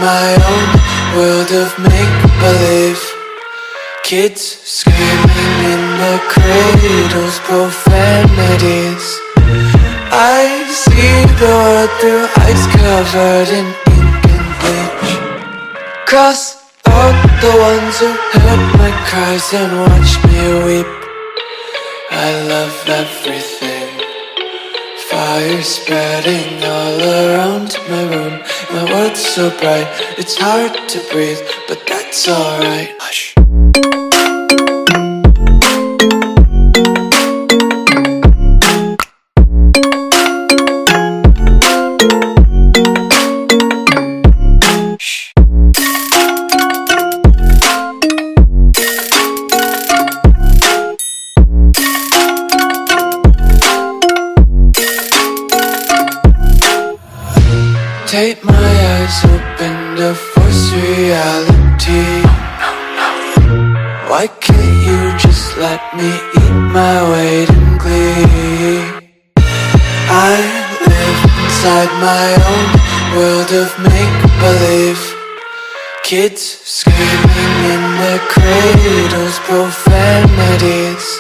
my own world of make-believe. Kids screaming in their cradles, profanities. I see the world through eyes covered in ink and bleach. Cross out the ones who heard my cries and watched me weep. I love everything. Fire spreading all around my room. My world's so bright, it's hard to breathe, but that's alright. Hush. Tape my eyes open to force reality. Why can't you just let me eat my weight in glee? I live inside my own world of make-believe. Kids screaming in their cradles, profanities.